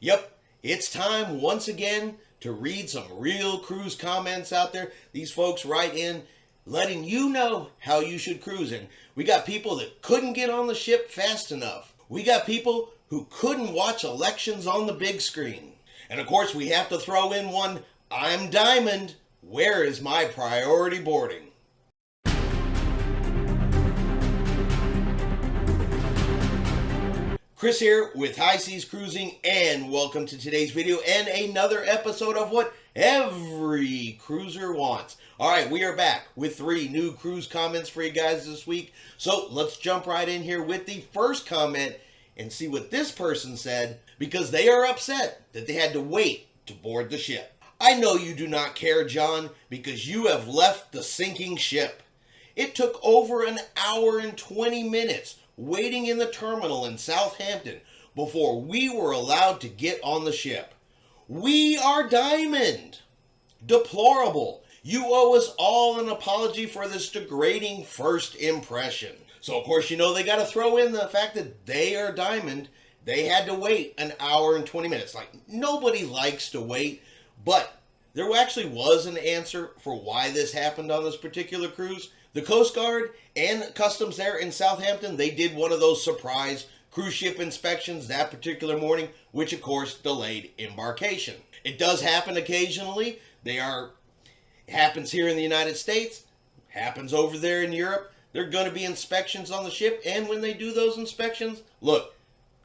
Yep, it's time once again to read some real cruise comments out there. These folks write in letting you know how you should cruise. And we got people that couldn't get on the ship fast enough. We got people who couldn't watch elections on the big screen. And of course, we have to throw in one, I'm Diamond. Where is my priority boarding? Chris here with High Seas Cruising, and welcome to today's video and another episode of what every cruiser wants. Alright, we are back with 3 new cruise comments for you guys this week. So let's jump right in here with the first comment and see what this person said, because they are upset that they had to wait to board the ship. I know you do not care, John, because you have left the sinking ship. It took over an hour and 20 minutes waiting in the terminal in Southampton before we were allowed to get on the ship. We are Diamond. Deplorable. You owe us all an apology for this degrading first impression. So of course, you know, they got to throw in the fact that they are Diamond. They had to wait an hour and 20 minutes. Like, nobody likes to wait, but there actually was an answer for why this happened on this particular cruise. The Coast Guard and Customs there in Southampton, they did one of those surprise cruise ship inspections that particular morning, which of course delayed embarkation. It does happen occasionally. Happens here in the United States, happens over there in Europe. There are going to be inspections on the ship, and when they do those inspections, look,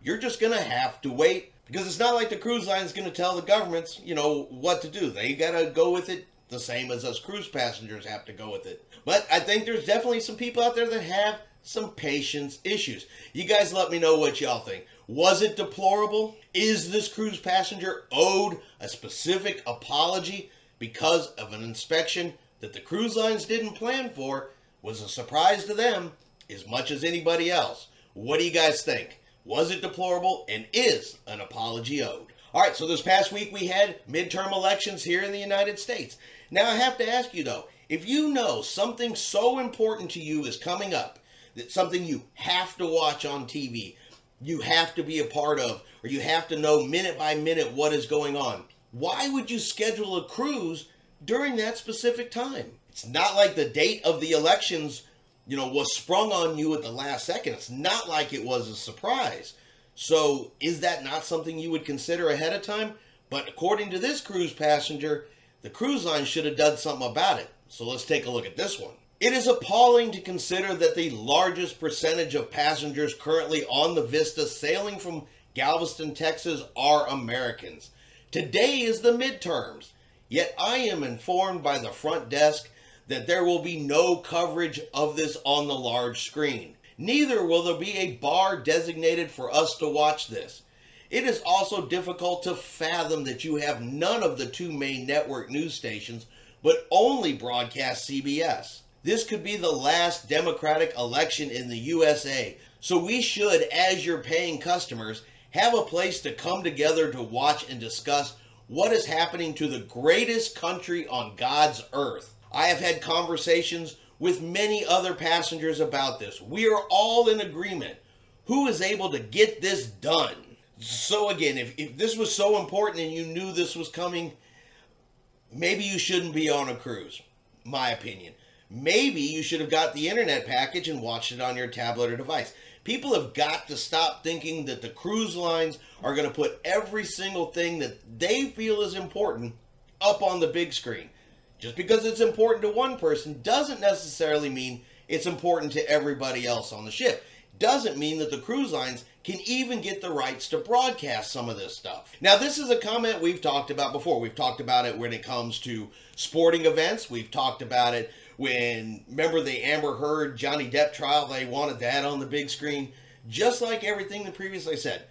you're just going to have to wait, because it's not like the cruise line is going to tell the governments, what to do. They got to go with it the same as us cruise passengers have to go with it. But I think there's definitely some people out there that have some patience issues. You guys let me know what y'all think. Was it deplorable? Is this cruise passenger owed a specific apology because of an inspection that the cruise lines didn't plan for? Was a surprise to them as much as anybody else. What do you guys think? Was it deplorable, and is an apology owed? All right, so this past week we had midterm elections here in the United States. Now I have to ask you though, if you know something so important to you is coming up, that something you have to watch on TV, you have to be a part of, or you have to know minute by minute what is going on, why would you schedule a cruise during that specific time? It's not like the date of the elections, was sprung on you at the last second. It's not like it was a surprise. So is that not something you would consider ahead of time? But according to this cruise passenger, the cruise line should have done something about it. So let's take a look at this one. It is appalling to consider that the largest percentage of passengers currently on the Vista sailing from Galveston, Texas are Americans. Today is the midterms, yet I am informed by the front desk that there will be no coverage of this on the large screen. Neither will there be a bar designated for us to watch this. It is also difficult to fathom that you have none of the 2 main network news stations, but only broadcast CBS. This could be the last Democratic election in the USA, so we should, as your paying customers, have a place to come together to watch and discuss what is happening to the greatest country on God's earth. I have had conversations with many other passengers about this. We are all in agreement. Who is able to get this done? So again, if this was so important and you knew this was coming, maybe you shouldn't be on a cruise, my opinion. Maybe you should have got the internet package and watched it on your tablet or device. People have got to stop thinking that the cruise lines are going to put every single thing that they feel is important up on the big screen. Just because it's important to one person doesn't necessarily mean it's important to everybody else on the ship. Doesn't mean that the cruise lines can even get the rights to broadcast some of this stuff. Now, this is a comment we've talked about before. We've talked about it when it comes to sporting events. We've talked about it remember the Amber Heard, Johnny Depp trial, they wanted that on the big screen. Just like everything that previously said,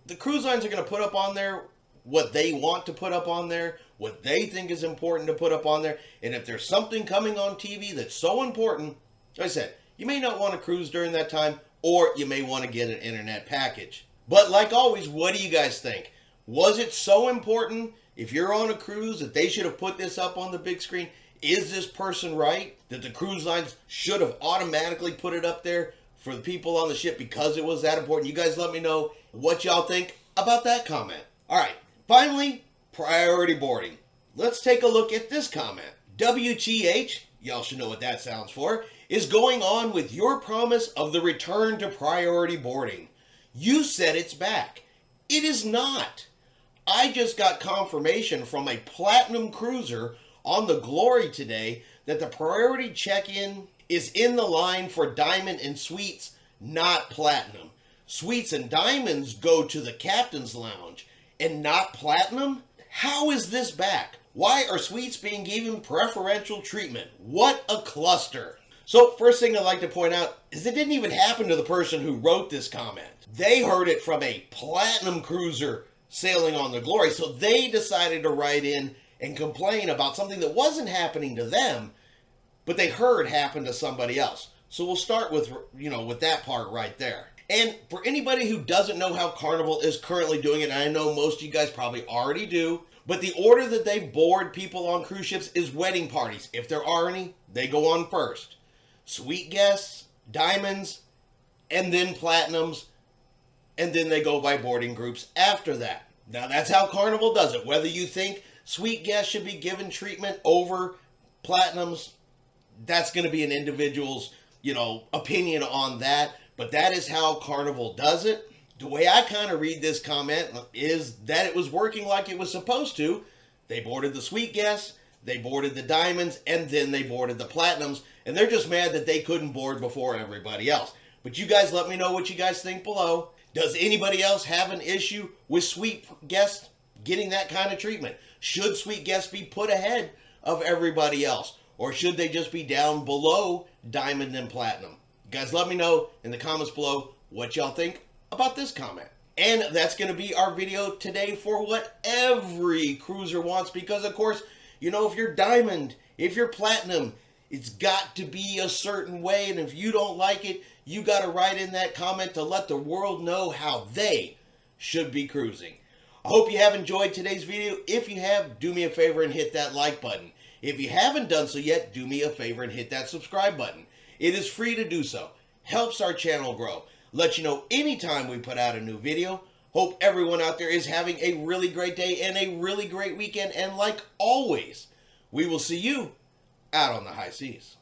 the cruise lines are going to put up on there what they want to put up on there, what they think is important to put up on there. And if there's something coming on TV that's so important, like I said, you may not want to cruise during that time, or you may want to get an internet package. But like always, what do you guys think? Was it so important, if you're on a cruise, that they should have put this up on the big screen? Is this person right, that the cruise lines should have automatically put it up there for the people on the ship because it was that important? You guys let me know what y'all think about that comment. All right. Finally, priority boarding. Let's take a look at this comment. WTH, y'all should know what that sounds for, is going on with your promise of the return to priority boarding. You said it's back. It is not. I just got confirmation from a platinum cruiser on the Glory today that the priority check-in is in the line for diamond and suites, not platinum. Suites and diamonds go to the captain's lounge and not platinum? How is this back? Why are suites being given preferential treatment? What a cluster. So first thing I'd like to point out is it didn't even happen to the person who wrote this comment. They heard it from a platinum cruiser sailing on the Glory, so they decided to write in and complain about something that wasn't happening to them, but they heard happened to somebody else. So we'll start with, with that part right there. And for anybody who doesn't know how Carnival is currently doing it, and I know most of you guys probably already do, but the order that they board people on cruise ships is wedding parties. If there are any, they go on first. Suite guests, diamonds, and then platinums, and then they go by boarding groups after that. Now that's how Carnival does it. Whether you think suite guests should be given treatment over platinums, that's going to be an individual's, opinion on that. But that is how Carnival does it. The way I kind of read this comment is that it was working like it was supposed to. They boarded the suite guests, they boarded the diamonds, and then they boarded the platinums. And they're just mad that they couldn't board before everybody else. But you guys let me know what you guys think below. Does anybody else have an issue with suite guests getting that kind of treatment? Should suite guests be put ahead of everybody else? Or should they just be down below diamond and platinum? You guys let me know in the comments below what y'all think about this comment. And that's going to be our video today for what every cruiser wants. Because, of course, if you're diamond, if you're platinum, it's got to be a certain way. And if you don't like it, you got to write in that comment to let the world know how they should be cruising. I hope you have enjoyed today's video. If you have, do me a favor and hit that like button. If you haven't done so yet, do me a favor and hit that subscribe button. It is free to do so. Helps our channel grow. Let you know anytime we put out a new video. Hope everyone out there is having a really great day and a really great weekend. And like always, we will see you out on the high seas.